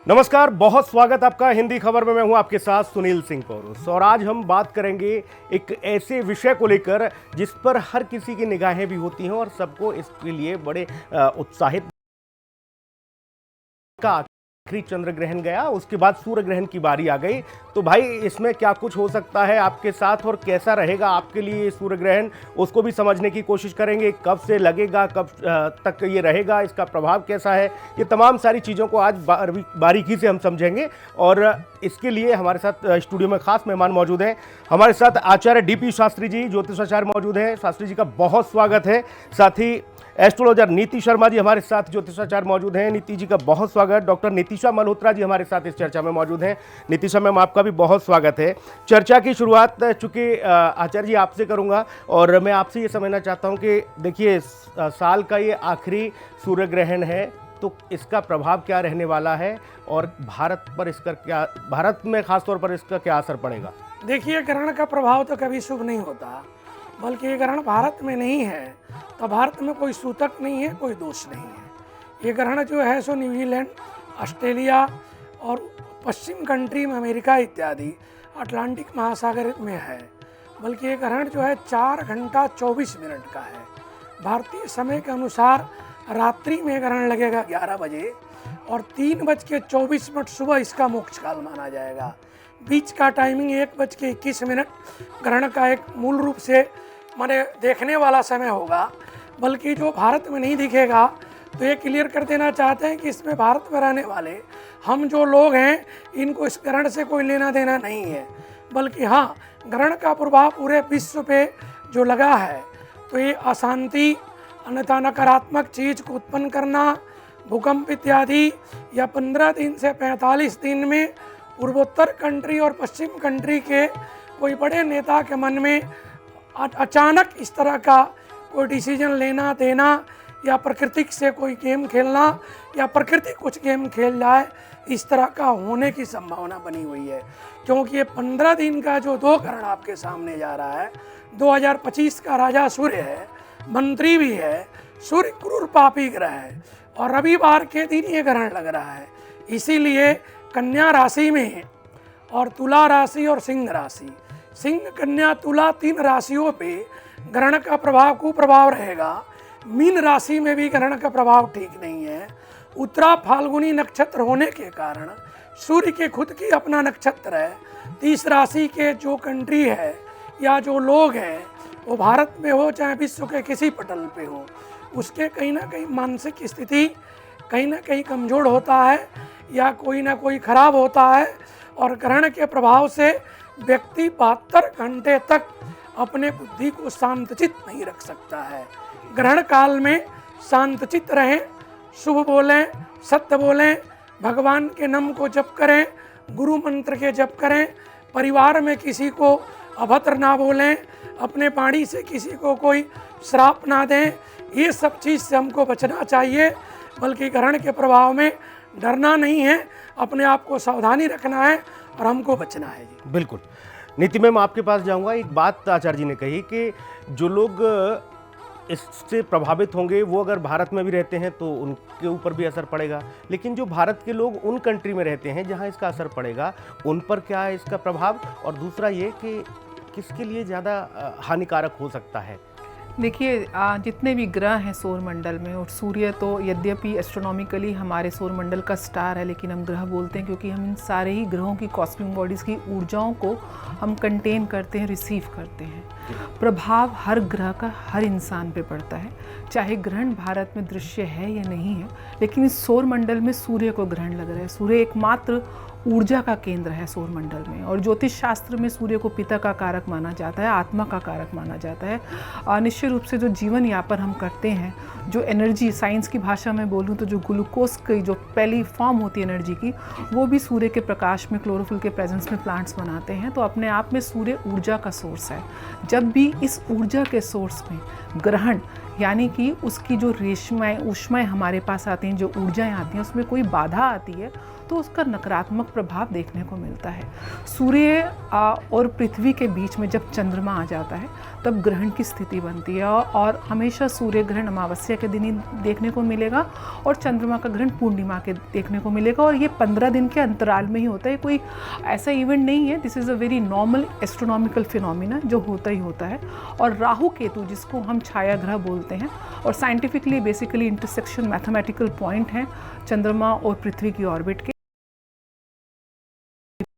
नमस्कार, बहुत स्वागत आपका हिंदी खबर में। मैं हूं आपके साथ सुनील सिंह पौरुष और आज हम बात करेंगे एक ऐसे विषय को लेकर जिस पर हर किसी की निगाहें भी होती हैं और सबको इसके लिए बड़े उत्साहित का आखिरी चंद्र ग्रहण गया, उसके बाद सूर्य ग्रहण की बारी आ गई। तो भाई इसमें क्या कुछ हो सकता है आपके साथ और कैसा रहेगा आपके लिए सूर्य ग्रहण, उसको भी समझने की कोशिश करेंगे। कब से लगेगा, कब तक ये रहेगा, इसका प्रभाव कैसा है, ये तमाम सारी चीज़ों को आज बारीकी से हम समझेंगे। और इसके लिए हमारे साथ स्टूडियो में खास मेहमान मौजूद हैं। हमारे साथ आचार्य डीपी शास्त्री जी, ज्योतिषाचार्य मौजूद हैं। शास्त्री जी का बहुत स्वागत है। साथ ही एस्ट्रोलॉजर नीति शर्मा जी हमारे साथ ज्योतिषाचार्य मौजूद हैं। नीति जी का बहुत स्वागत। डॉक्टर नीतिशा मल्होत्रा जी हमारे साथ इस चर्चा में मौजूद हैं। नीतिशा मैम, आपका भी बहुत स्वागत है। चर्चा की शुरुआत चूंकि आचार्य जी आपसे करूंगा और मैं आपसे ये समझना चाहता हूं कि देखिए साल का ये आखिरी सूर्य ग्रहण है, तो इसका प्रभाव क्या रहने वाला है और भारत में खासतौर पर इसका क्या असर पड़ेगा? देखिए, ग्रहण का प्रभाव तो कभी शुभ नहीं होता, बल्कि ये ग्रहण भारत में नहीं है तो भारत में कोई सूतक नहीं है, कोई दोष नहीं है। ये ग्रहण जो है सो न्यूजीलैंड, ऑस्ट्रेलिया और पश्चिम कंट्री में अमेरिका इत्यादि अटलांटिक महासागर में है। बल्कि ये ग्रहण जो है 4 घंटा 24 मिनट का है। भारतीय समय के अनुसार रात्रि में ग्रहण लगेगा 11 बजे और 3:24 सुबह इसका मोक्ष काल माना जाएगा। बीच का टाइमिंग 1:21 ग्रहण का एक मूल रूप से माने देखने वाला समय होगा। बल्कि जो भारत में नहीं दिखेगा, तो ये क्लियर कर देना चाहते हैं कि इसमें भारत में रहने वाले हम जो लोग हैं, इनको इस ग्रहण से कोई लेना देना नहीं है। बल्कि हाँ, ग्रहण का प्रभाव पूरे विश्व पे जो लगा है, तो ये अशांति, अन्यथा नकारात्मक चीज़ को उत्पन्न करना, भूकंप इत्यादि, या 15 दिन से 45 दिन में पूर्वोत्तर कंट्री और पश्चिम कंट्री के कोई बड़े नेता के मन में अचानक इस तरह का कोई डिसीजन लेना देना, या प्रकृति से कोई गेम खेलना, या प्रकृति कुछ गेम खेल जाए, इस तरह का होने की संभावना बनी हुई है। क्योंकि ये 15 दिन का जो 2 ग्रहण आपके सामने जा रहा है, 2025 का राजा सूर्य है, मंत्री भी है, सूर्य क्रूर पापी ग्रह है और रविवार के दिन ये ग्रहण लग रहा है। इसीलिए कन्या राशि में और तुला राशि और सिंह राशि, सिंह, कन्या, तुला 3 राशियों पे ग्रहण का प्रभाव कुप्रभाव रहेगा। मीन राशि में भी ग्रहण का प्रभाव ठीक नहीं है। उत्तरा फाल्गुनी नक्षत्र होने के कारण सूर्य के खुद की अपना नक्षत्र है। 30 राशि के जो कंट्री है या जो लोग हैं, वो भारत में हो चाहे विश्व के किसी पटल पे हो, उसके कहीं ना कहीं मानसिक स्थिति कहीं ना कहीं कमज़ोर होता है या कोई ना कोई खराब होता है। और ग्रहण के प्रभाव से व्यक्ति 72 घंटे तक अपने बुद्धि को शांतचित नहीं रख सकता है। ग्रहण काल में शांतचित रहें, शुभ बोलें, सत्य बोलें, भगवान के नाम को जप करें, गुरु मंत्र के जप करें, परिवार में किसी को अभद्र ना बोलें, अपने वाणी से किसी को कोई श्राप ना दें। ये सब चीज़ से हमको बचना चाहिए। बल्कि ग्रहण के प्रभाव में डरना नहीं है, अपने आप को सावधानी रखना है और हमको बचना है जी। बिल्कुल। नीति मैम, आपके पास जाऊंगा। एक बात आचार्य जी ने कही कि जो लोग इससे प्रभावित होंगे वो अगर भारत में भी रहते हैं तो उनके ऊपर भी असर पड़ेगा, लेकिन जो भारत के लोग उन कंट्री में रहते हैं जहां इसका असर पड़ेगा, उन पर क्या है इसका प्रभाव? और दूसरा ये कि किसके लिए ज़्यादा हानिकारक हो सकता है? देखिए, जितने भी ग्रह हैं सौर मंडल में, और सूर्य तो यद्यपि एस्ट्रोनॉमिकली हमारे सौर मंडल का स्टार है, लेकिन हम ग्रह बोलते हैं क्योंकि हम इन सारे ही ग्रहों की कॉस्मिक बॉडीज़ की ऊर्जाओं को हम कंटेन करते हैं, रिसीव करते हैं। प्रभाव हर ग्रह का हर इंसान पे पड़ता है, चाहे ग्रहण भारत में दृश्य है या नहीं है। लेकिन इस सौर मंडल में सूर्य को ग्रहण लग रहा है। सूर्य एकमात्र ऊर्जा का केंद्र है सौर मंडल में, और ज्योतिष शास्त्र में सूर्य को पिता का कारक माना जाता है, आत्मा का कारक माना जाता है। निश्चित रूप से जो जीवन यापन हम करते हैं, जो एनर्जी, साइंस की भाषा में बोलूँ तो जो ग्लूकोज की जो पहली फॉर्म होती है एनर्जी की, वो भी सूर्य के प्रकाश में, क्लोरोफिल के प्रेजेंस में प्लांट्स बनाते हैं। तो अपने आप में सूर्य ऊर्जा का सोर्स है। जब भी इस ऊर्जा के सोर्स में ग्रहण यानी कि उसकी जो रेशमाएँ ऊष्माएँ हमारे पास आती हैं, जो ऊर्जाएँ आती हैं, उसमें कोई बाधा आती है तो उसका नकारात्मक प्रभाव देखने को मिलता है। सूर्य और पृथ्वी के बीच में जब चंद्रमा आ जाता है तब ग्रहण की स्थिति बनती है और हमेशा सूर्य ग्रहण अमावस्या के दिन ही देखने को मिलेगा और चंद्रमा का ग्रहण पूर्णिमा के देखने को मिलेगा और ये 15 दिन के अंतराल में ही होता है। कोई ऐसा इवेंट नहीं है, this is a very normal astronomical phenomena जो होता ही होता है। और राहु केतु जिसको हम छाया ग्रह बोलते हैं और scientifically basically intersection mathematical point हैं चंद्रमा और पृथ्वी की ऑर्बिट के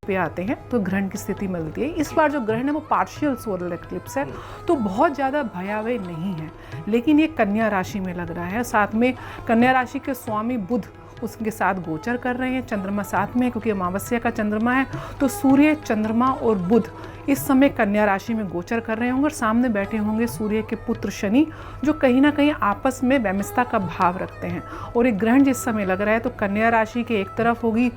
पे आते हैं तो ग्रहण की स्थिति मिलती है। इस बार जो ग्रहण है वो पार्शियल सोलर एक्लिप्स है तो बहुत ज़्यादा भयावह नहीं है, लेकिन ये कन्या राशि में लग रहा है। साथ में कन्या राशि के स्वामी बुध उसके साथ गोचर कर रहे हैं, चंद्रमा साथ में, क्योंकि अमावस्या का चंद्रमा है तो सूर्य, चंद्रमा और बुध इस समय कन्या राशि में गोचर कर रहे होंगे और सामने बैठे होंगे सूर्य के पुत्र शनि, जो कहीं ना कहीं आपस में वैमनस्यता का भाव रखते हैं। और एक ग्रहण जिस समय लग रहा है तो कन्या राशि के एक तरफ होगी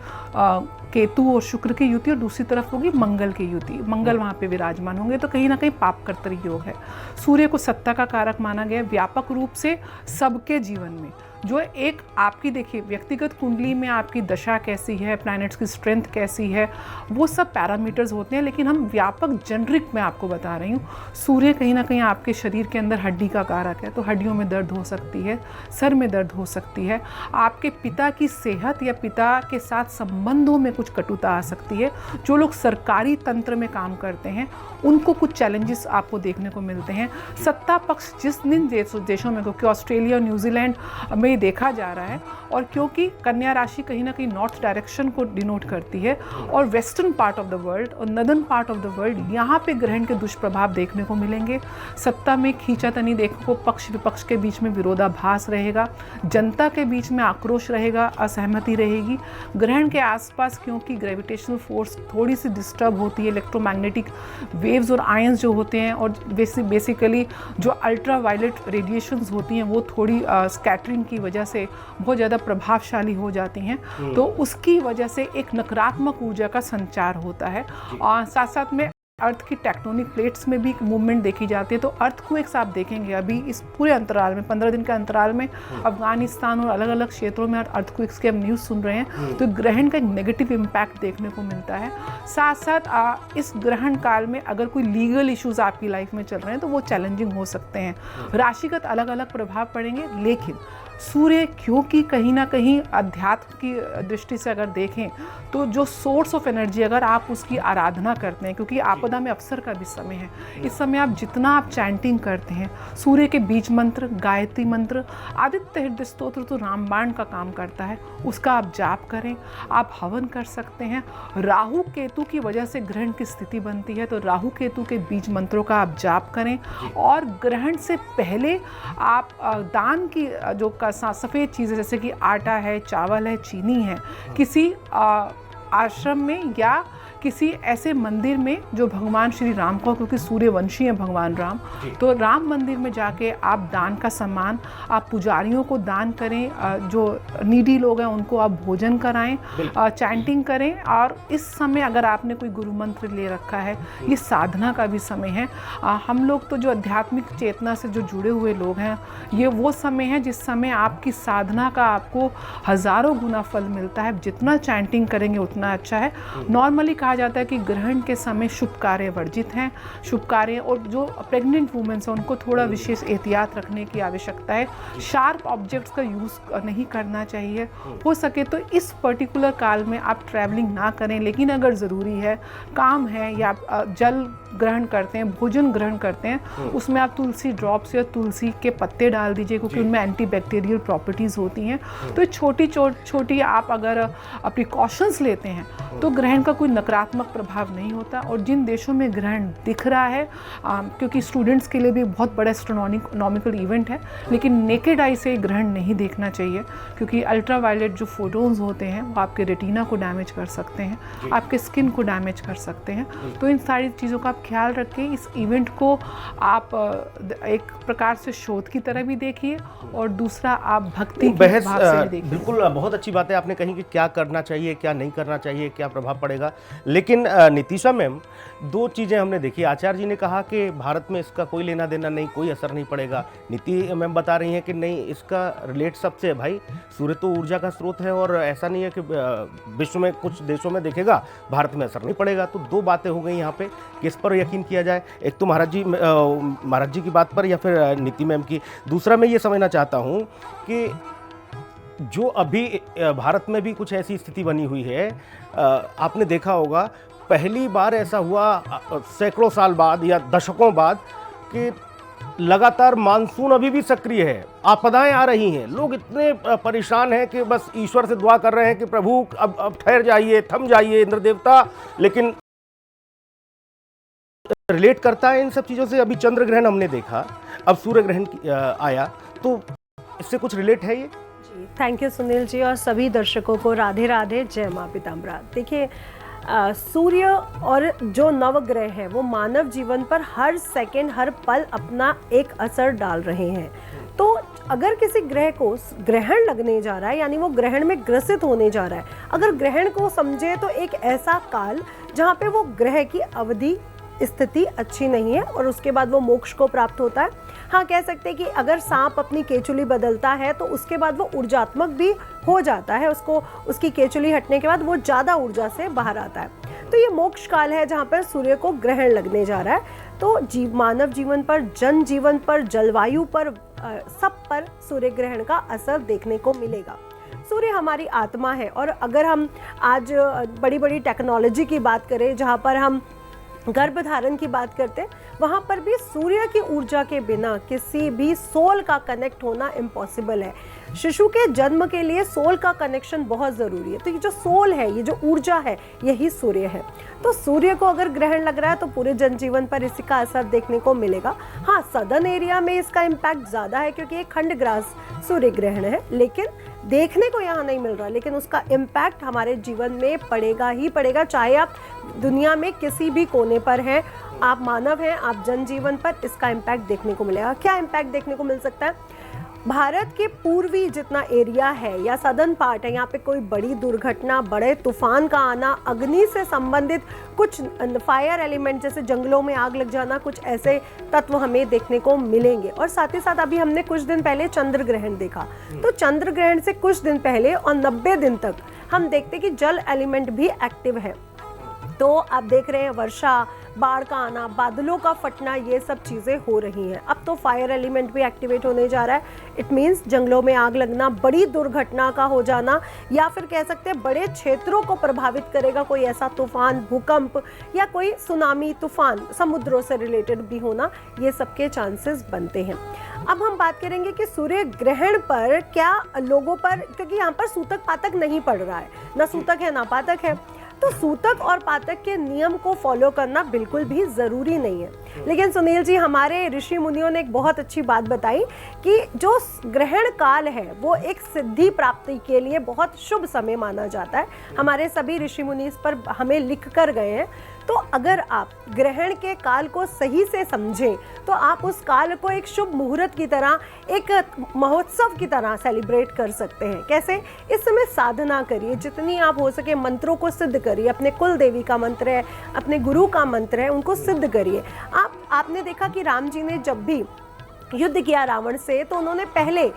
केतु और शुक्र की युति और दूसरी तरफ होगी मंगल की युति, मंगल वहाँ पे विराजमान होंगे तो कहीं ना कहीं पाप कर्तरी योग है। सूर्य को सत्ता का कारक माना गया व्यापक रूप से सबके जीवन में। जो एक आपकी देखिए व्यक्तिगत कुंडली में आपकी दशा कैसी है, प्लैनेट्स की स्ट्रेंथ कैसी है, वो सब पैरामीटर्स होते हैं, लेकिन हम व्यापक जेनरिक में आपको बता रही हूँ। सूर्य कहीं ना कहीं आपके शरीर के अंदर हड्डी का कारक है तो हड्डियों में दर्द हो सकती है, सर में दर्द हो सकती है, आपके पिता की सेहत या पिता के साथ संबंधों में कुछ कटुता आ सकती है। जो लोग सरकारी तंत्र में काम करते हैं उनको कुछ चैलेंजेस आपको देखने को मिलते हैं। सत्ता पक्ष जिस दिन देशों में, क्योंकि ऑस्ट्रेलिया और न्यूजीलैंड में देखा जा रहा है और क्योंकि कन्या राशि कहीं ना कहीं नॉर्थ डायरेक्शन को डिनोट करती है और western part of the world और northern part of the world, यहाँ पे ग्रहण के दुष्प्रभाव देखने को मिलेंगे। सत्ता में खींचातानी देखने को, पक्ष विपक्ष के बीच में विरोधाभास रहेगा, जनता के बीच में आक्रोश रहेगा, असहमति रहेगी। ग्रहण के आसपास क्योंकि ग्रेविटेशनल फोर्स थोड़ी सी डिस्टर्ब होती है, इलेक्ट्रोमैग्नेटिक वेव्स और आयंस जो होते हैं और बेसिकली जो अल्ट्रा वायलेट रेडिएशंस होती हैं वो थोड़ी स्कैटरिंग की वजह से बहुत ज़्यादा प्रभावशाली हो जाती हैं, तो उसकी वजह से एक नकारात्मक ऊर्जा का संचार होता है। और साथ साथ में अर्थ की टेक्टोनिक प्लेट्स में भी मूवमेंट देखी जाती है। तो अर्थ को एक साथ देखेंगे अभी इस पूरे अंतराल में 15 दिन के अंतराल में अफगानिस्तान और अलग अलग क्षेत्रों में अर्थक्वेक्स के हम न्यूज़ सुन रहे हैं तो ग्रहण का एक नेगेटिव इम्पैक्ट देखने को मिलता है। साथ साथ इस ग्रहण काल में अगर कोई लीगल इश्यूज आपकी लाइफ में चल रहे हैं तो वो चैलेंजिंग हो सकते हैं। राशिगत अलग अलग प्रभाव पड़ेंगे, लेकिन सूर्य क्योंकि कहीं ना कहीं अध्यात्म की दृष्टि से अगर देखें तो जो सोर्स ऑफ एनर्जी अगर आप उसकी आराधना करते हैं, क्योंकि आपदा में अवसर का भी समय है, इस समय आप जितना आप चैंटिंग करते हैं, सूर्य के बीज मंत्र, गायत्री मंत्र, आदित्य हृदय स्तोत्र तो रामबाण का काम करता है, उसका आप जाप करें, आप हवन कर सकते हैं। राहु केतु की वजह से ग्रहण की स्थिति बनती है तो राहु केतु के बीज मंत्रों का आप जाप करें और ग्रहण से पहले आप दान की जो सफ़ेद चीज़ें जैसे कि आटा है, चावल है, चीनी है, किसी आश्रम में या किसी ऐसे मंदिर में जो भगवान श्री राम को, क्योंकि सूर्यवंशी हैं भगवान राम, तो राम मंदिर में जाके आप दान का सामान, आप पुजारियों को दान करें, जो नीडी लोग हैं उनको आप भोजन कराएं, चैंटिंग करें। और इस समय अगर आपने कोई गुरु मंत्र ले रखा है, ये साधना का भी समय है। हम लोग तो जो आध्यात्मिक चेतना से जो जुड़े हुए लोग हैं, ये वो समय है जिस समय आपकी साधना का आपको हज़ारों गुना फल मिलता है। जितना चैंटिंग करेंगे उतना अच्छा है। नॉर्मली कहा जाता है कि ग्रहण के समय शुभ कार्य वर्जित हैं, शुभ कार्य, और जो प्रेग्नेंट वुमेन्स हैं उनको थोड़ा विशेष एहतियात रखने की आवश्यकता है। शार्प ऑब्जेक्ट्स का यूज़ नहीं करना चाहिए। हो सके तो इस पर्टिकुलर काल में आप ट्रैवलिंग ना करें, लेकिन अगर ज़रूरी है, काम है या जल ग्रहण करते हैं, भोजन ग्रहण करते हैं, उसमें आप तुलसी ड्रॉप्स या तुलसी के पत्ते डाल दीजिए, क्योंकि उनमें एंटीबैक्टीरियल प्रॉपर्टीज़ होती हैं। तो छोटी आप अगर प्रिकॉशंस लेते हैं तो ग्रहण का कोई नकारात्मक प्रभाव नहीं होता। और जिन देशों में ग्रहण दिख रहा है, क्योंकि स्टूडेंट्स के लिए भी बहुत बड़ा एस्ट्रोनॉमिकल इवेंट है, लेकिन नेकेड आई से ग्रहण नहीं देखना चाहिए, क्योंकि अल्ट्रावायलेट जो फोटोन्स होते हैं वो आपके रेटिना को डैमेज कर सकते हैं, आपके स्किन को डैमेज कर सकते हैं। तो इन सारी चीज़ों का आप ख्याल रखें। इस इवेंट को आप एक प्रकार से शोध की तरह भी देखिए और दूसरा आप भक्ति के भाव से भी देखिए। बिल्कुल, बहुत अच्छी बात है आपने कही कि क्या करना चाहिए, क्या नहीं करना चाहिए, क्या प्रभाव पड़ेगा। लेकिन नीतीशा मैम, दो चीज़ें हमने देखी। आचार्य जी ने कहा कि भारत में इसका कोई लेना देना नहीं, कोई असर नहीं पड़ेगा। नीति मैम बता रही हैं कि नहीं, इसका रिलेट सबसे है भाई। सूर्य तो ऊर्जा का स्रोत है और ऐसा नहीं है कि विश्व में कुछ देशों में देखेगा, भारत में असर नहीं पड़ेगा। तो दो बातें हो गई यहाँ पे, किस पर यकीन किया जाए? एक तो महाराज जी की बात पर या फिर नीति मैम की। दूसरा मैं ये समझना चाहता हूँ कि जो अभी भारत में भी कुछ ऐसी स्थिति बनी हुई है, आपने देखा होगा पहली बार ऐसा हुआ सैकड़ों साल बाद या दशकों बाद कि लगातार मानसून अभी भी सक्रिय है, आपदाएं आ रही हैं, लोग इतने परेशान हैं कि बस ईश्वर से दुआ कर रहे हैं कि प्रभु अब ठहर जाइए, थम जाइए इंद्र देवता। लेकिन रिलेट करता है इन सब चीज़ों से। अभी चंद्र ग्रहण हमने देखा, अब सूर्य ग्रहण आया, तो इससे कुछ रिलेट है ये? थैंक यू सुनील जी, और सभी दर्शकों को राधे राधे, जय माँ पीताम्बरा। देखिए, सूर्य और जो नवग्रह हैं वो मानव जीवन पर हर सेकंड हर पल अपना एक असर डाल रहे हैं। तो अगर किसी ग्रह को ग्रहण लगने जा रहा है, यानी वो ग्रहण में ग्रसित होने जा रहा है, अगर ग्रहण को समझे तो एक ऐसा काल जहाँ पे वो ग्रह की अवधि स्थिति अच्छी नहीं है और उसके बाद वो मोक्ष को प्राप्त होता है। हाँ, कह सकते हैं कि अगर सांप अपनी केचुली बदलता है तो उसके बाद वो ऊर्जात्मक भी हो जाता है, उसको उसकी केचुली हटने के बाद वो ज़्यादा ऊर्जा से बाहर आता है। तो ये मोक्ष काल है जहाँ पर सूर्य को ग्रहण लगने जा रहा है। तो मानव जीवन पर, जन जीवन पर, जलवायु पर, सब पर सूर्य ग्रहण का असर देखने को मिलेगा। सूर्य हमारी आत्मा है, और अगर हम आज बड़ी बड़ी टेक्नोलॉजी की बात करें, जहाँ पर हम गर्भधारण की बात करते हैं, वहाँ पर भी सूर्य की ऊर्जा के बिना किसी भी सोल का कनेक्ट होना इम्पॉसिबल है। शिशु के जन्म के लिए सोल का कनेक्शन बहुत ज़रूरी है। तो ये जो सोल है, ये जो ऊर्जा है, यही सूर्य है। तो सूर्य को अगर ग्रहण लग रहा है तो पूरे जनजीवन पर इसी का असर देखने को मिलेगा। हाँ, सदर्न एरिया में इसका इम्पैक्ट ज़्यादा है क्योंकि एक खंडग्रास सूर्य ग्रहण है, लेकिन देखने को यहाँ नहीं मिल रहा, लेकिन उसका इम्पैक्ट हमारे जीवन में पड़ेगा ही पड़ेगा। चाहे आप दुनिया में किसी भी कोने पर हैं, आप मानव हैं, आप जनजीवन पर इसका इम्पैक्ट देखने को मिलेगा। क्या इम्पैक्ट देखने को मिल सकता है? भारत के पूर्वी जितना एरिया है या सदर्न पार्ट है, यहाँ पे कोई बड़ी दुर्घटना, बड़े तूफान का आना, अग्नि से संबंधित कुछ फायर एलिमेंट जैसे जंगलों में आग लग जाना, कुछ ऐसे तत्व हमें देखने को मिलेंगे। और साथ ही साथ अभी हमने कुछ दिन पहले चंद्र ग्रहण देखा, तो चंद्र ग्रहण से कुछ दिन पहले और 90 दिन तक हम देखते कि जल एलिमेंट भी एक्टिव है। तो आप देख रहे हैं वर्षा, बाढ़ का आना, बादलों का फटना, ये सब चीज़ें हो रही हैं। अब तो फायर एलिमेंट भी एक्टिवेट होने जा रहा है। इट मीन्स जंगलों में आग लगना, बड़ी दुर्घटना का हो जाना, या फिर कह सकते हैं बड़े क्षेत्रों को प्रभावित करेगा कोई ऐसा तूफान, भूकंप या कोई सुनामी तूफान, समुद्रों से रिलेटेड भी होना, ये सबके चांसेस बनते हैं। अब हम बात करेंगे कि सूर्य ग्रहण पर क्या लोगों पर, क्योंकि यहाँ पर सूतक पातक नहीं पड़ रहा है, ना सूतक है ना पातक है, तो सूतक और पातक के नियम को फॉलो करना बिल्कुल भी ज़रूरी नहीं है। लेकिन सुनील जी, हमारे ऋषि मुनियों ने एक बहुत अच्छी बात बताई कि जो ग्रहण काल है वो एक सिद्धि प्राप्ति के लिए बहुत शुभ समय माना जाता है। हमारे सभी ऋषि मुनि इस पर हमें लिख कर गए हैं। तो अगर आप ग्रहण के काल को सही से समझें तो आप उस काल को एक शुभ मुहूर्त की तरह, एक महोत्सव की तरह सेलिब्रेट कर सकते हैं। कैसे? इस समय साधना करिए, जितनी आप हो सके मंत्रों को सिद्ध करिए। अपने कुल देवी का मंत्र है, अपने गुरु का मंत्र है, उनको सिद्ध करिए। आपने देखा कि राम जी ने जब भी युद्ध किया रावण से, तो उन्होंने पहले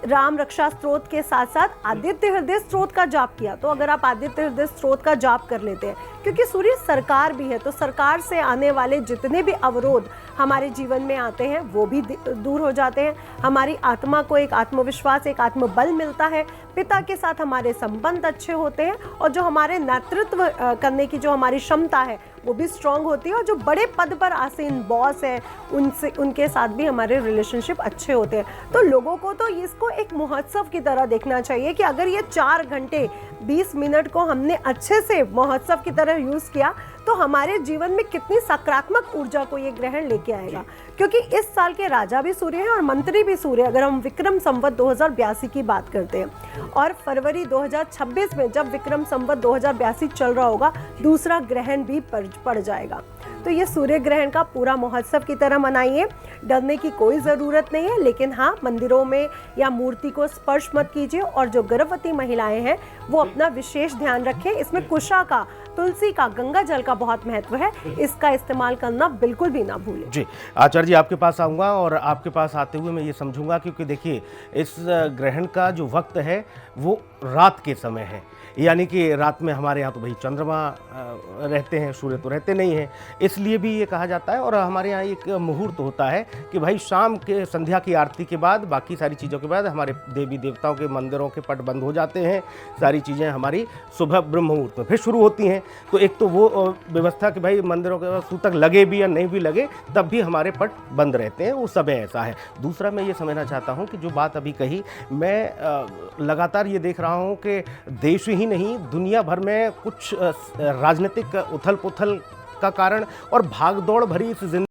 राम रक्षा स्त्रोत के साथ साथ आदित्य हृदय स्त्रोत का जाप किया। तो अगर आप आदित्य हृदय स्त्रोत का जाप कर लेते हैं, क्योंकि सूर्य सरकार भी है, तो सरकार से आने वाले जितने भी अवरोध हमारे जीवन में आते हैं वो भी दूर हो जाते हैं। हमारी आत्मा को एक आत्मविश्वास, एक आत्मबल मिलता है। पिता के साथ हमारे संबंध अच्छे होते हैं, और जो हमारे नेतृत्व करने की जो हमारी क्षमता है वो भी स्ट्रांग होती है। और जो बड़े पद पर आसीन बॉस है, उनके साथ भी हमारे रिलेशनशिप अच्छे होते हैं। तो लोगों को तो इसको एक महोत्सव की तरह देखना चाहिए कि अगर ये 4 घंटे 20 मिनट को हमने अच्छे से महोत्सव की तरह यूज़ किया तो हमारे जीवन में कितनी सकारात्मक ऊर्जा को ये ग्रहण लेके आएगा। क्योंकि इस साल के राजा भी सूर्य हैं और मंत्री भी सूर्य। अगर हम विक्रम संवत 2082 की बात करते हैं, और फरवरी 2026 में जब विक्रम संवत 2082 चल रहा होगा, दूसरा ग्रहण भी पड़ जाएगा। तो ये सूर्य ग्रहण का पूरा महोत्सव की तरह मनाइए। डरने की कोई ज़रूरत नहीं है, लेकिन हाँ, मंदिरों में या मूर्ति को स्पर्श मत कीजिए। और जो गर्भवती महिलाएं हैं वो अपना विशेष ध्यान रखें। इसमें कुशा का, तुलसी का, गंगा जल का बहुत महत्व है, इसका इस्तेमाल करना बिल्कुल भी ना भूलें। जी आचार्य जी, आपके पास आऊँगा और आपके पास आते हुए मैं ये समझूंगा, क्योंकि देखिए इस ग्रहण का जो वक्त है वो रात के समय है, यानी कि रात में हमारे यहाँ तो भाई चंद्रमा रहते हैं, सूर्य तो रहते नहीं हैं, इसलिए भी ये कहा जाता है। और हमारे यहाँ एक मुहूर्त होता है कि भाई शाम के संध्या की आरती के बाद, बाकी सारी चीज़ों के बाद हमारे देवी देवताओं के मंदिरों के पट बंद हो जाते हैं, सारी चीज़ें हमारी सुबह ब्रह्म मुहूर्त में फिर शुरू होती हैं। तो एक तो वो व्यवस्था कि भाई मंदिरों के सूतक लगे भी या नहीं भी लगे तब भी हमारे पट बंद रहते हैं, वो समय ऐसा है। दूसरा मैं ये समझना चाहता हूँ कि जो बात अभी कही, मैं लगातार ये देख रहा हूँ कि देश ही नहीं दुनिया भर में कुछ राजनीतिक उथल पुथल का कारण और भागदौड़ भरी इस जिंदगी,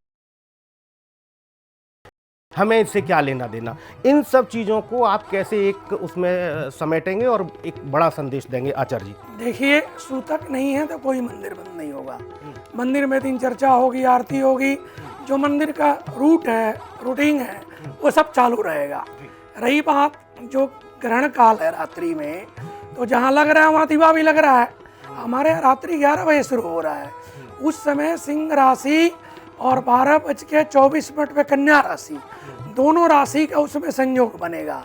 हमें इससे क्या लेना देना, इन सब चीज़ों को आप कैसे एक उसमें समेटेंगे और एक बड़ा संदेश देंगे आचार्य जी? देखिए, सूतक नहीं है तो कोई मंदिर बंद नहीं होगा। मंदिर में दिन चर्चा होगी, आरती होगी, जो मंदिर का रूट है, रूटीन है, वो सब चालू रहेगा। रही बात जो ग्रहण काल है रात्रि में, तो जहाँ लग रहा है वहाँ दिवा भी लग रहा है। हमारे यहाँ रात्रि 11 बजे शुरू हो रहा है। उस समय सिंह राशि और 12:24 पे कन्या राशि, दोनों राशि का उसमें संयोग बनेगा।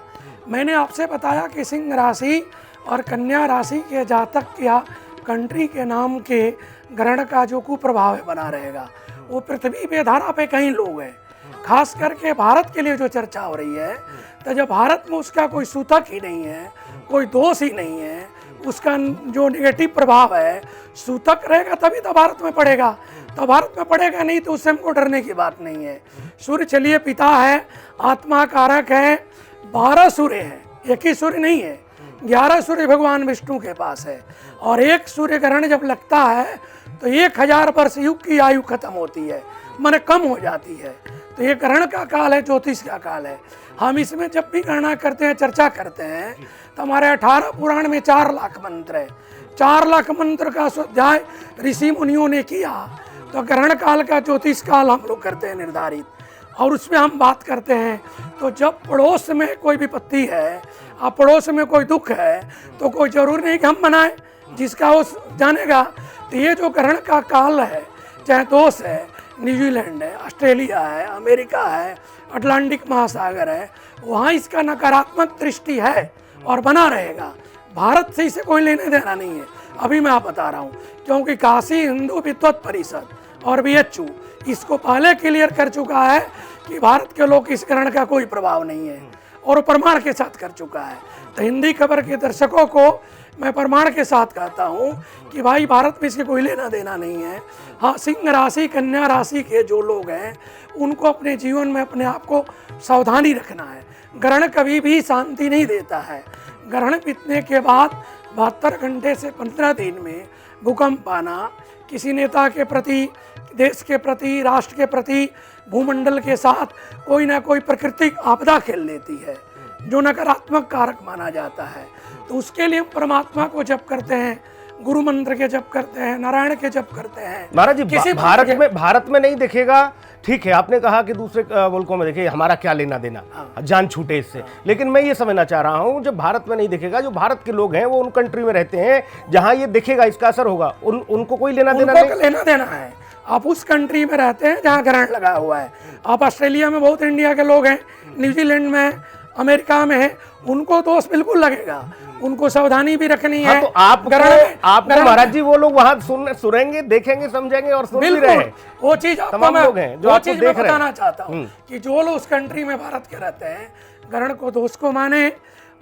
मैंने आपसे बताया कि सिंह राशि और कन्या राशि के जातक या कंट्री के नाम के ग्रहण का जो कुप्रभाव है बना रहेगा। वो पृथ्वी पे धारा पे कई लोग हैं, खास करके भारत के लिए जो चर्चा हो रही है, तो जब भारत में उसका कोई सूतक ही नहीं है, कोई दोष ही नहीं है, उसका जो नेगेटिव प्रभाव है, सूतक रहेगा तभी तो भारत में पड़ेगा। तो भारत में पड़ेगा नहीं तो उससे हमको डरने की बात नहीं है। सूर्य चलिए पिता है, आत्मा कारक है, 12 सूर्य हैं, एक ही सूर्य नहीं है, 11 सूर्य भगवान विष्णु के पास है। और एक सूर्य ग्रहण जब लगता है तो 1000 वर्ष युग की आयु खत्म होती है, मन कम हो जाती है। तो ये ग्रहण का काल है, ज्योतिष का काल है। हम इसमें जब भी गणना करते हैं, चर्चा करते हैं, तो हमारे 18 पुराण में 4 लाख मंत्र है। 4 लाख मंत्र का स्वाध्याय ऋषि मुनियों ने किया। तो ग्रहण काल का ज्योतिष काल हम लोग करते हैं निर्धारित, और उसमें हम बात करते हैं। तो जब पड़ोस में कोई विपत्ति है और पड़ोस में कोई दुख है, तो कोई जरूरी नहीं कि हम मनाएं, जिसका वो जानेगा। तो ये जो ग्रहण का काल है, चाहे दोष है, न्यूजीलैंड है, ऑस्ट्रेलिया है, अमेरिका है, अटलांटिक महासागर है, वहाँ इसका नकारात्मक दृष्टि है और बना रहेगा। भारत से इसे कोई लेने देना नहीं है, अभी मैं आप बता रहा हूँ, क्योंकि काशी हिंदू विद्वत परिषद और BHU इसको पहले क्लियर कर चुका है कि भारत के लोग इस ग्रहण का कोई प्रभाव नहीं है, और वो प्रमाण के साथ कर चुका है। तो हिंदी खबर के दर्शकों को मैं प्रमाण के साथ कहता हूँ कि भाई भारत में इसके कोई लेना देना नहीं है। हाँ, सिंह राशि कन्या राशि के जो लोग हैं उनको अपने जीवन में अपने आप को सावधानी रखना है। ग्रहण कभी भी शांति नहीं देता है। ग्रहण बीतने के बाद 72 घंटे से 15 दिन में भूकंप आना, किसी नेता के प्रति, देश के प्रति, राष्ट्र के प्रति, भूमंडल के साथ कोई ना कोई प्राकृतिक आपदा खेल लेती है, जो नकारात्मक कारक माना जाता है। तो उसके लिए हम परमात्मा को जप करते हैं, गुरु मंत्र के जप करते हैं, नारायण के जप करते हैं। महाराज जी, भारत में नहीं दिखेगा, ठीक है, आपने कहा कि दूसरे मुल्कों में देखिए, हमारा क्या लेना देना, जान छूटे इससे। लेकिन मैं ये समझना चाह रहा हूँ, जब भारत में नहीं दिखेगा, जो भारत के लोग हैं वो उन कंट्री में रहते हैं जहाँ ये दिखेगा, इसका असर होगा, उनको कोई लेना देना नहीं। लेना देना है। आप उस कंट्री में रहते हैं जहाँ ग्रहण लगा हुआ है। आप ऑस्ट्रेलिया में बहुत इंडिया के लोग हैं, न्यूजीलैंड में, अमेरिका में है, उनको दोष बिल्कुल लगेगा, उनको सावधानी भी रखनी है। तो आपको महाराज जी वो लोग वहाँ सुनेंगे, देखेंगे, समझेंगे और सुन भी रहे हैं। वो चीज तमाम लोग हैं जो आपको देख रहे हैं। बताना चाहता हूँ कि जो लोग उस कंट्री में भारत के रहते हैं, ग्रहण को दोष को माने,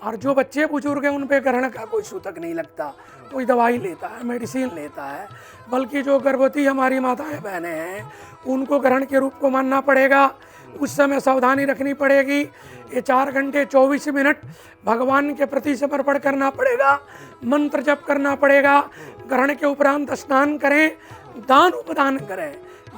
और जो बच्चे बुजुर्ग हैं उन पे ग्रहण का कोई सूतक नहीं लगता, कोई दवाई लेता है, मेडिसिन लेता है। बल्कि जो गर्भवती हमारी माताएं बहनें हैं उनको ग्रहण के रूप को मानना पड़ेगा, उस समय सावधानी रखनी पड़ेगी। ये 4 घंटे 24 मिनट भगवान के प्रति समर्पण करना पड़ेगा, मंत्र जप करना पड़ेगा। ग्रहण के उपरांत स्नान करें, दान उपदान करें।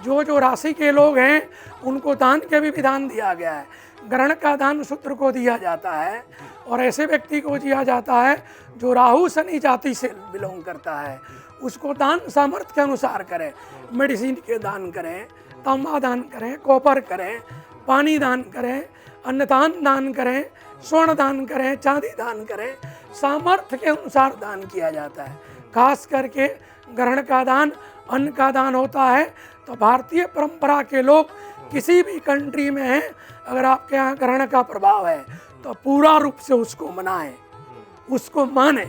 जो जो राशि के लोग हैं उनको दान के भी विधान दिया गया है। ग्रहण का दान शूद्र को दिया जाता है और ऐसे व्यक्ति को दिया जाता है जो राहु शनि जाति से बिलोंग करता है। उसको दान सामर्थ्य के अनुसार करें, मेडिसिन के दान करें, तांबा दान करें, कॉपर करें, पानी दान करें, अन्नदान दान करें, स्वर्ण दान करें, चांदी दान करें, सामर्थ्य के अनुसार दान किया जाता है। खास करके ग्रहण का दान अन्न का दान होता है। तो भारतीय परंपरा के लोग किसी भी कंट्री में हैं, अगर आपके यहाँ ग्रहण का प्रभाव है तो पूरा रूप से उसको मनाएं, उसको माने।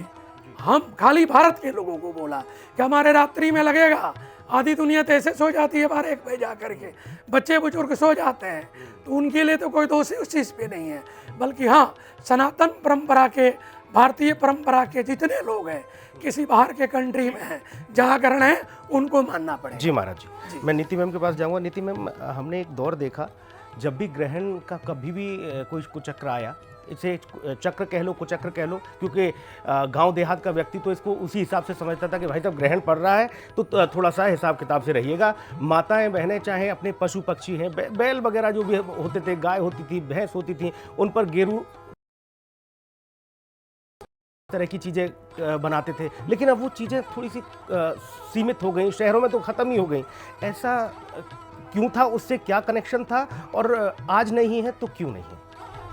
हम खाली भारत के लोगों को बोला कि हमारे रात्रि में लगेगा, आधी दुनिया तो ऐसे सो जाती है 12-1 बजे जा करके, बच्चे बुजुर्ग सो जाते हैं, तो उनके लिए तो कोई दोष उस चीज़ पे नहीं है। बल्कि हाँ, सनातन परंपरा के, भारतीय परंपरा के जितने लोग हैं, किसी बाहर के कंट्री में हैं जहाँ ग्रहण है, उनको मानना पड़ेगा। जी महाराज जी, मैं नीति मैम के पास जाऊंगा। नीति मैम, हमने एक दौर देखा जब भी ग्रहण का कभी भी कोई कुचक्र आया, इसे चक्र कह लो, कुचक्र कह लो, क्योंकि गांव देहात का व्यक्ति तो इसको उसी हिसाब से समझता था कि भाई जब ग्रहण पड़ रहा है तो थोड़ा सा हिसाब किताब से रहिएगा। माताएं बहनें चाहे अपने पशु पक्षी हैं, बैल वगैरह जो भी होते थे, गाय होती थी, भैंस होती थी, उन पर गेरू तरह की चीज़ें बनाते थे। लेकिन अब वो चीज़ें थोड़ी सी सीमित हो गई, शहरों में तो ख़त्म ही हो गई। ऐसा क्यों था? उससे क्या कनेक्शन था? और आज नहीं है तो क्यों नहीं है?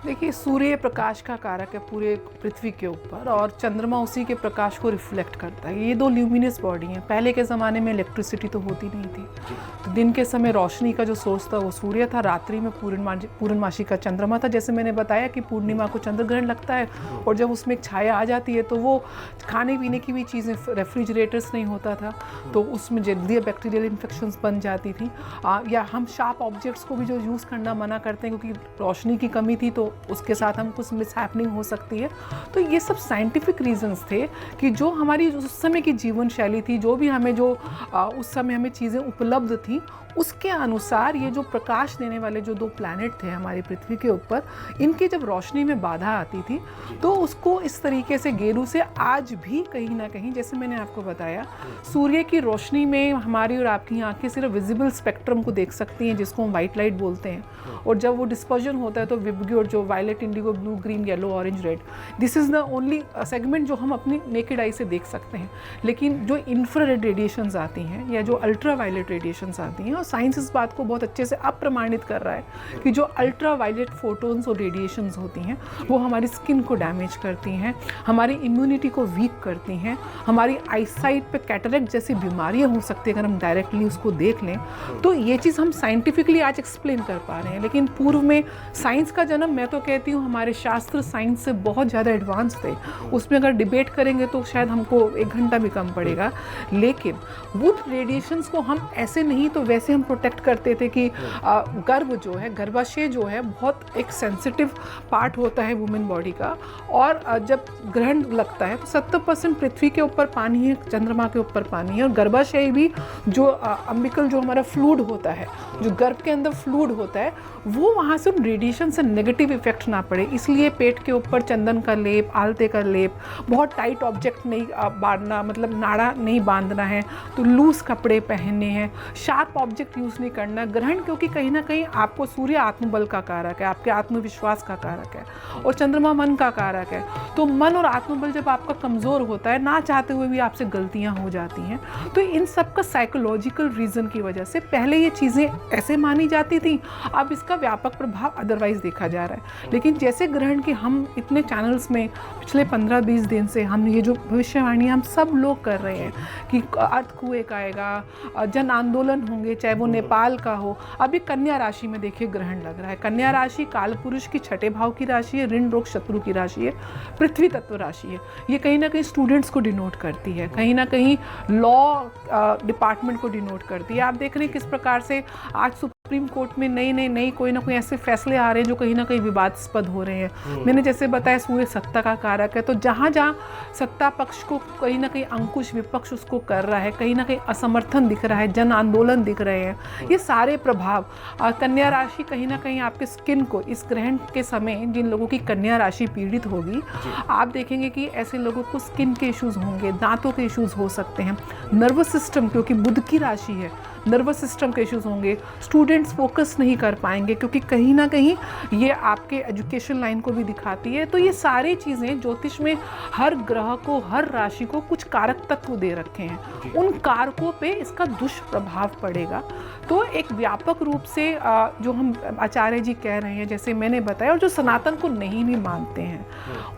देखिए, सूर्य प्रकाश का कारक है पूरे पृथ्वी के ऊपर, और चंद्रमा उसी के प्रकाश को रिफ्लेक्ट करता है। ये दो ल्यूमिनस बॉडी हैं। पहले के ज़माने में इलेक्ट्रिसिटी तो होती नहीं थी, तो दिन के समय रोशनी का जो सोर्स था वो सूर्य था, रात्रि में पूर्णमासी का चंद्रमा था। जैसे मैंने बताया कि पूर्णिमा को चंद्र ग्रहण लगता है, और जब उसमें एक छाया आ जाती है तो वो खाने पीने की भी चीज़ें, रेफ्रिजरेटर्स नहीं होता था, तो उसमें जल्दी बैक्टीरियल इन्फेक्शंस बन जाती थी। या हम शार्प ऑब्जेक्ट्स को भी जो यूज़ करना मना करते हैं क्योंकि रोशनी की कमी थी, तो उसके साथ हम कुछ मिसहैपनिंग हो सकती है। तो ये सब साइंटिफिक रीजंस थे कि जो हमारी उस समय की जीवन शैली थी, जो भी हमें उस समय हमें चीज़ें उपलब्ध थी, उसके अनुसार ये जो प्रकाश देने वाले जो 2 प्लैनेट थे हमारी पृथ्वी के ऊपर, इनकी जब रोशनी में बाधा आती थी तो उसको इस तरीके से गेरू से आज भी कहीं ना कहीं, जैसे मैंने आपको बताया, सूर्य की रोशनी में हमारी और आपकी आंखें सिर्फ विजिबल स्पेक्ट्रम को देख सकती हैं, जिसको हम वाइट लाइट बोलते हैं। और जब वो डिस्पर्जन होता है तो विबग्योर, जो violet, indigo, blue, green, yellow, orange, red, this is the only segment जो हम अपनी नेकेड आई से देख सकते हैं। लेकिन जो इंफ्रारेड रेडिएशंस आती हैं या जो अल्ट्रा वायलेट रेडिएशंस आती हैं, और साइंस इस बात को बहुत अच्छे से अब प्रमाणित कर रहा है कि जो अल्ट्रा वायलेट फोटोन्स और रेडिएशंस होती हैं वो हमारी स्किन को डैमेज करती हैं, हमारी इम्यूनिटी को वीक करती हैं, हमारी आईसाइट पे कैटरेक्ट जैसी बीमारियां हो सकती है अगर हम डायरेक्टली उसको देख लें। तो ये चीज़ हम साइंटिफिकली आज एक्सप्लेन कर पा रहे हैं। लेकिन पूर्व में साइंस का जन्म, मैं तो कहती हूँ हमारे शास्त्र साइंस से बहुत ज़्यादा एडवांस थे। उसमें अगर डिबेट करेंगे तो शायद हमको 1 घंटा भी कम पड़ेगा। लेकिन वो रेडिएशंस को हम ऐसे नहीं तो वैसे हम प्रोटेक्ट करते थे कि गर्भ जो है, गर्भाशय जो है, बहुत एक सेंसिटिव पार्ट होता है वुमेन बॉडी का। और जब ग्रहण लगता है तो 70% पृथ्वी के ऊपर पानी है, चंद्रमा के ऊपर पानी है, और गर्भाशय भी जो अम्बिकल जो हमारा फ्लूइड होता है, जो गर्भ के अंदर फ्लूइड होता है, वो वहाँ से रेडिएशन से नेगेटिव इफेक्ट ना पड़े, इसलिए पेट के ऊपर चंदन का लेप, आलते का लेप, बहुत टाइट ऑब्जेक्ट नहीं बांधना, मतलब नाड़ा नहीं बांधना है, तो लूज कपड़े पहनने हैं, शार्प ऑब्जेक्ट यूज़ नहीं करना। ग्रहण क्योंकि कहीं ना कहीं आपको, सूर्य आत्मबल का कारक है, आपके आत्मविश्वास का कारक है, और चंद्रमा मन का कारक है। तो मन और आत्मबल जब आपका कमज़ोर होता है, ना चाहते हुए भी आपसे गलतियाँ हो जाती हैं। तो इन सब का साइकोलॉजिकल रीज़न की वजह से पहले ये चीज़ें ऐसे मानी जाती थी, अब इसका व्यापक प्रभाव अदरवाइज देखा जा रहा है। लेकिन जैसे ग्रहण के हम इतने चैनल्स में पिछले 15-20 दिन से हम ये जो भविष्यवाणी हम सब लोग कर रहे हैं कि अर्थक्वेक आएगा, जन आंदोलन होंगे, चाहे वो नेपाल का हो। अभी कन्या राशि में देखिए ग्रहण लग रहा है। कन्या राशि काल पुरुष की 6ठे भाव की राशि है, ऋण रोग शत्रु की राशि है, पृथ्वी तत्व राशि है। ये कहीं ना कहीं स्टूडेंट्स को डिनोट करती है, कहीं ना कहीं लॉ डिपार्टमेंट को डिनोट करती है। आप देख रहे हैं किस प्रकार से आज सुप्रीम कोर्ट में नई कोई ना कोई ऐसे फैसले आ रहे हैं जो कहीं ना कहीं विवादास्पद हो रहे हैं। मैंने जैसे बताया सूर्य सत्ता का कारक है, तो जहाँ जहाँ सत्ता पक्ष को कहीं ना कहीं अंकुश विपक्ष उसको कर रहा है, कहीं ना कहीं असमर्थन दिख रहा है, जन आंदोलन दिख रहे हैं, ये सारे प्रभाव। कन्या राशि कहीं ना कहीं आपके स्किन को, इस ग्रहण के समय जिन लोगों की कन्या राशि पीड़ित होगी, आप देखेंगे कि ऐसे लोगों को स्किन के इश्यूज़ होंगे, दांतों के इश्यूज़ हो सकते हैं। नर्वस सिस्टम, क्योंकि बुध की राशि है, नर्वस सिस्टम के इश्यूज़ होंगे, स्टूडेंट्स फोकस नहीं कर पाएंगे क्योंकि कहीं ना कहीं ये आपके एजुकेशन लाइन को भी दिखाती है। तो ये सारी चीज़ें ज्योतिष में हर ग्रह को, हर राशि को कुछ कारक तत्व दे रखे हैं, उन कारकों पे इसका दुष्प्रभाव पड़ेगा। तो एक व्यापक रूप से जो हम आचार्य जी कह रहे हैं, जैसे मैंने बताया, और जो सनातन को नहीं भी मानते हैं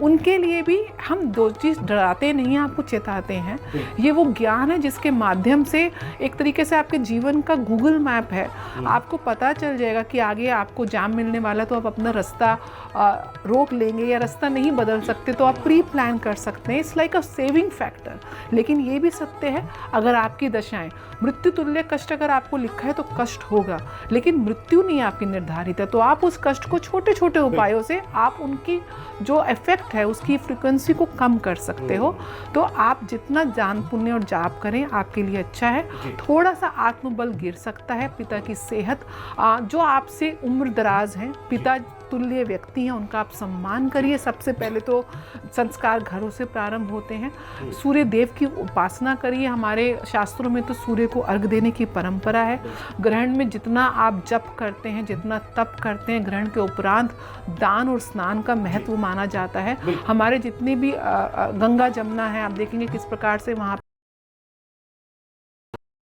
उनके लिए भी हम दो चीज़ डराते नहीं हैं, आपको चेताते हैं। ये वो ज्ञान है जिसके माध्यम से एक तरीके से आपके जीवन का गूगल मैप है, आपको पता चल जाएगा कि आगे आपको जाम मिलने वाला, तो आप अपना रास्ता रोक लेंगे, या रास्ता नहीं बदल सकते तो आप प्री प्लान कर सकते हैं। It's like a saving factor. लेकिन ये भी सत्य है, अगर आपकी दशाएं मृत्यु तुल्य कष्ट अगर आपको लिखा है तो कष्ट होगा, लेकिन मृत्यु नहीं आपकी निर्धारित है। तो आप उस कष्ट को छोटे छोटे उपायों से आप उनकी जो इफेक्ट है उसकी फ्रिक्वेंसी को कम कर सकते हो। तो आप जितना दान पुण्य और जाप करें आपके लिए अच्छा है। थोड़ा सा आत्मबल गिर सकता है, पिता की सेहत, जो आपसे उम्र दराज हैं, पिता तुल्य व्यक्ति हैं, उनका आप सम्मान करिए। सबसे पहले तो संस्कार घरों से प्रारंभ होते हैं। सूर्य देव की उपासना करिए। हमारे शास्त्रों में तो सूर्य को अर्घ देने की परंपरा है। ग्रहण में जितना आप जप करते हैं, जितना तप करते हैं, ग्रहण के उपरांत दान और स्नान का महत्व माना जाता है। हमारे जितनी भी गंगा जमुना है, आप देखेंगे किस प्रकार से वहाँ,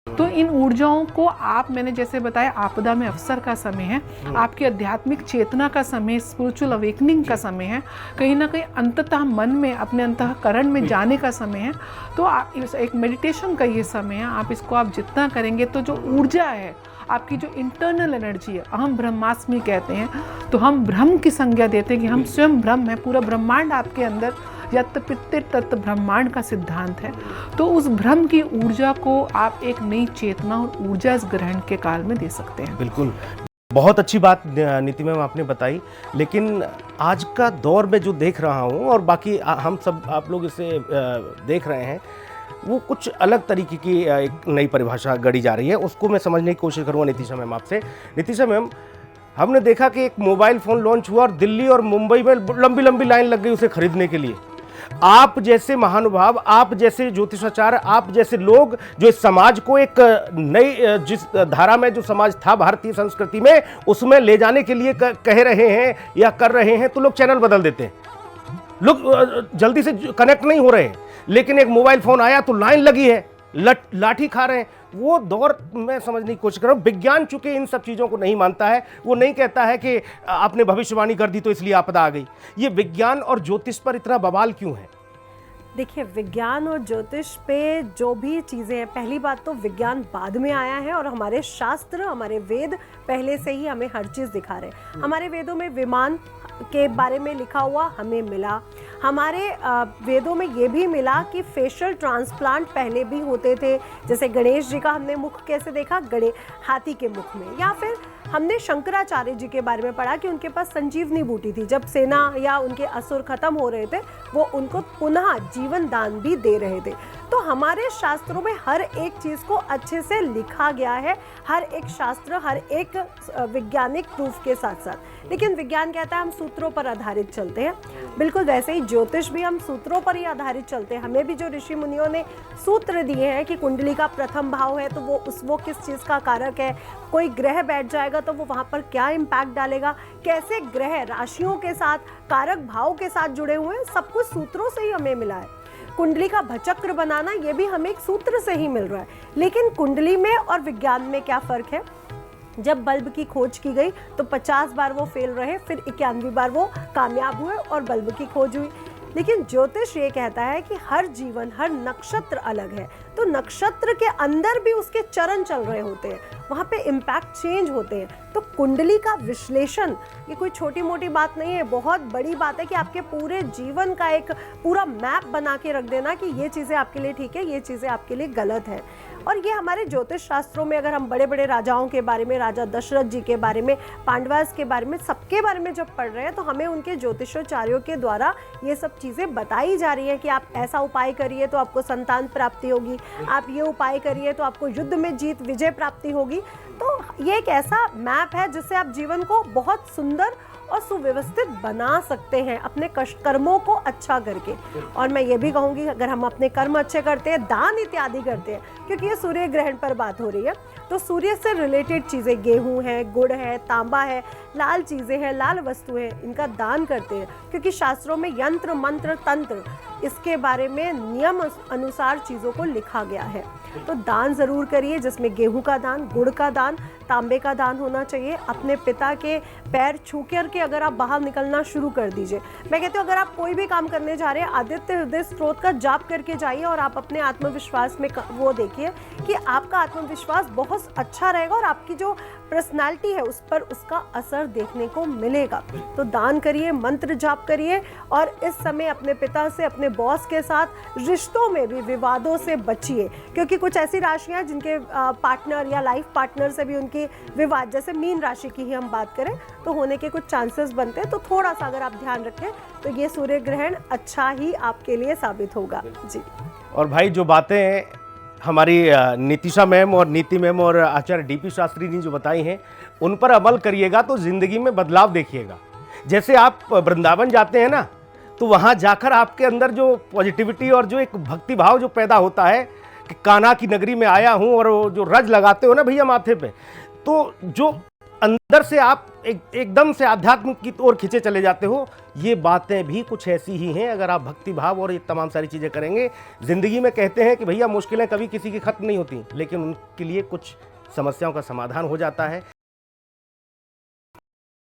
तो इन ऊर्जाओं को आप, मैंने जैसे बताया, आपदा में अवसर का समय है, आपकी आध्यात्मिक चेतना का समय, स्पिरिचुअल अवेकनिंग का समय है, कहीं ना कहीं अंततः मन में, अपने अंतःकरण में जाने का समय है। तो आप एक मेडिटेशन का ये समय है। आप इसको आप जितना करेंगे तो जो ऊर्जा है, आपकी जो इंटरनल एनर्जी है, अहम ब्रह्मास्मि कहते हैं, तो हम ब्रह्म की संज्ञा देते हैं कि हम स्वयं ब्रह्म है। पूरा ब्रह्मांड आपके अंदर, यत् पित्त तत् ब्रह्मांड का सिद्धांत है। तो उस ब्रह्म की ऊर्जा को आप एक नई चेतना और ऊर्जा इस ग्रहण के काल में दे सकते हैं। बिल्कुल, बहुत अच्छी बात नीति मैम आपने बताई। लेकिन आज का दौर में जो देख रहा हूँ, और बाकी हम सब आप लोग इसे देख रहे हैं, वो कुछ अलग तरीके की एक नई परिभाषा गढ़ी जा रही है। उसको मैं समझने की कोशिश करूँगा नितिशा मैम आपसे। नितिशा मैम, हमने देखा कि एक मोबाइल फ़ोन लॉन्च हुआ और दिल्ली और मुंबई में लंबी लंबी लाइन लग गई उसे खरीदने के लिए। आप जैसे महानुभाव, आप जैसे ज्योतिषाचार्य, आप जैसे लोग जो इस समाज को एक नई, जिस धारा में जो समाज था भारतीय संस्कृति में, उसमें ले जाने के लिए कह रहे हैं या कर रहे हैं, तो लोग चैनल बदल देते हैं, लोग जल्दी से कनेक्ट नहीं हो रहे हैं। लेकिन एक मोबाइल फोन आया तो लाइन लगी है, लाठी खा रहे हैं। वो दौर मैं समझने की कोशिश कर रहा हूँ। विज्ञान चूंकि इन सब चीज़ों को नहीं मानता है, वो नहीं कहता है कि आपने भविष्यवाणी कर दी तो इसलिए आपदा आ गई। ये विज्ञान और ज्योतिष पर इतना बवाल क्यों है? देखिए, विज्ञान और ज्योतिष पे जो भी चीज़ें हैं, पहली बात तो विज्ञान बाद में आया है और हमारे शास्त्र, हमारे वेद पहले से ही हमें हर चीज़ दिखा रहे हैं। हमारे वेदों में विमान के बारे में लिखा हुआ हमें मिला। हमारे वेदों में ये भी मिला कि फेशियल ट्रांसप्लांट पहले भी होते थे। जैसे गणेश जी का हमने मुख कैसे देखा, हाथी के मुख में। या फिर हमने शंकराचार्य जी के बारे में पढ़ा कि उनके पास संजीवनी बूटी थी। जब सेना या उनके असुर खत्म हो रहे थे, वो उनको पुनः जीवन दान भी दे रहे थे। तो हमारे शास्त्रों में हर एक चीज़ को अच्छे से लिखा गया है, हर एक शास्त्र, हर एक वैज्ञानिक प्रूफ के साथ साथ। लेकिन विज्ञान कहता है हम सूत्रों पर आधारित चलते हैं। बिल्कुल वैसे ही ज्योतिष भी हम सूत्रों पर ही आधारित चलते हैं। हमें भी जो ऋषि मुनियों ने सूत्र दिए हैं कि कुंडली का प्रथम भाव है तो वो किस चीज़ का कारक है, कोई ग्रह बैठ जाएगा तो वो वहाँ पर क्या इम्पैक्ट डालेगा, कैसे ग्रह राशियों के साथ, कारक भाव के साथ जुड़े हुए हैं, सब कुछ सूत्रों से ही हमें मिला है। कुंडली का भचक्र बनाना ये भी हमें एक सूत्र से ही मिल रहा है। लेकिन कुंडली में और विज्ञान में क्या फ़र्क है? जब बल्ब की खोज की गई तो 50 बार वो फेल रहे, फिर 91वीं बार वो कामयाब हुए और बल्ब की खोज हुई। लेकिन ज्योतिष ये कहता है कि हर जीवन, हर नक्षत्र अलग है, तो नक्षत्र के अंदर भी उसके चरण चल रहे होते हैं, वहाँ पे इम्पैक्ट चेंज होते हैं। तो कुंडली का विश्लेषण ये कोई छोटी मोटी बात नहीं है, बहुत बड़ी बात है कि आपके पूरे जीवन का एक पूरा मैप बना के रख देना कि ये चीज़ें आपके लिए ठीक है, ये चीज़ें आपके लिए गलत है। और ये हमारे ज्योतिष शास्त्रों में, अगर हम बड़े बड़े राजाओं के बारे में, राजा दशरथ जी के बारे में, पांडवास के बारे में, सबके बारे में जब पढ़ रहे हैं तो हमें उनके ज्योतिषाचार्यों के द्वारा ये सब चीज़ें बताई जा रही है कि आप ऐसा उपाय करिए तो आपको संतान प्राप्ति होगी, आप ये उपाय करिए तो आपको युद्ध में जीत, विजय प्राप्ति होगी। तो ये एक ऐसा मैप है जिससे आप जीवन को बहुत सुंदर और सुव्यवस्थित बना सकते हैं अपने कष्ट कर्मों को अच्छा करके। और मैं ये भी कहूँगी अगर हम अपने कर्म अच्छे करते हैं, दान इत्यादि करते हैं, क्योंकि ये सूर्य ग्रहण पर बात हो रही है, तो सूर्य से रिलेटेड चीज़ें गेहूँ है, गुड़ है, तांबा है, लाल चीज़ें हैं, लाल वस्तु है, इनका दान करते हैं, क्योंकि शास्त्रों में यंत्र मंत्र तंत्र इसके बारे में नियम अनुसार चीज़ों को लिखा गया है। तो दान ज़रूर करिए, जिसमें गेहूं का दान, गुड़ का दान, तांबे का दान होना चाहिए। अपने पिता के पैर छू करके अगर आप बाहर निकलना शुरू कर दीजिए। मैं कहती हूँ अगर आप कोई भी काम करने जा रहे हैं, आदित्य हृदय स्त्रोत का जाप करके जाइए और आप अपने आत्मविश्वास में वो देखिए कि आपका आत्मविश्वास बहुत अच्छा रहेगा और आपकी जो पर्सनालिटी है उस पर उसका असर देखने को मिलेगा। तो दान करिए, मंत्र जाप करिए और इस समय अपने पिता से, अपने बॉस के साथ रिश्तों में भी विवादों से बचिए, क्योंकि कुछ ऐसी राशियां हैं जिनके पार्टनर या लाइफ पार्टनर से भी उनकी विवाद, जैसे मीन राशि की ही हम बात करें तो होने के कुछ चांसेस बनते हैं। तो थोड़ा सा अगर आप ध्यान रखें तो ये सूर्य ग्रहण अच्छा ही आपके लिए साबित होगा जी। और भाई जो बातें हमारी नीतिशा मैम और नीति मैम और आचार्य डीपी शास्त्री जी जो बताई हैं, उन पर अमल करिएगा तो ज़िंदगी में बदलाव देखिएगा। जैसे आप वृंदावन जाते हैं ना, तो वहाँ जाकर आपके अंदर जो पॉजिटिविटी और जो एक भक्ति भाव जो पैदा होता है कि कान्हा की नगरी में आया हूँ, और वो जो रज लगाते हो ना भैया माथे पे, तो जो अंदर से आप एकदम से आध्यात्म की ओर खींचे चले जाते हो। ये बातें भी कुछ ऐसी ही हैं। अगर आप भक्ति भाव और ये तमाम सारी चीज़ें करेंगे, ज़िंदगी में कहते हैं कि भैया मुश्किलें कभी किसी की खत्म नहीं होती, लेकिन उनके लिए कुछ समस्याओं का समाधान हो जाता है,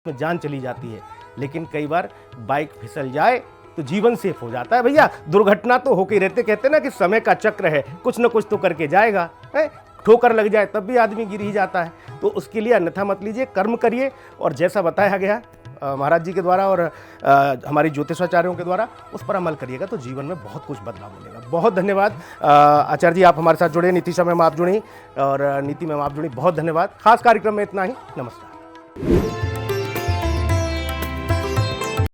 जान चली जाती है। लेकिन कई बार बाइक फिसल जाए तो जीवन सेफ हो जाता है भैया। दुर्घटना तो होके रहते, कहते ना कि समय का चक्र है, कुछ न कुछ तो करके जाएगा है। ठोकर लग जाए तब भी आदमी गिर ही जाता है। तो उसके लिए अन्यथा मत लीजिए, कर्म करिए और जैसा बताया गया महाराज जी के द्वारा और हमारी ज्योतिषाचार्यों के द्वारा, उस पर अमल करिएगा तो जीवन में बहुत कुछ बदलाव मिलेगा। बहुत धन्यवाद आचार्य जी, आप हमारे साथ जुड़े, नीतिशा मैम आप जुड़ी और नीति मैम आप जुड़ी, बहुत धन्यवाद। खास कार्यक्रम में इतना ही, नमस्कार।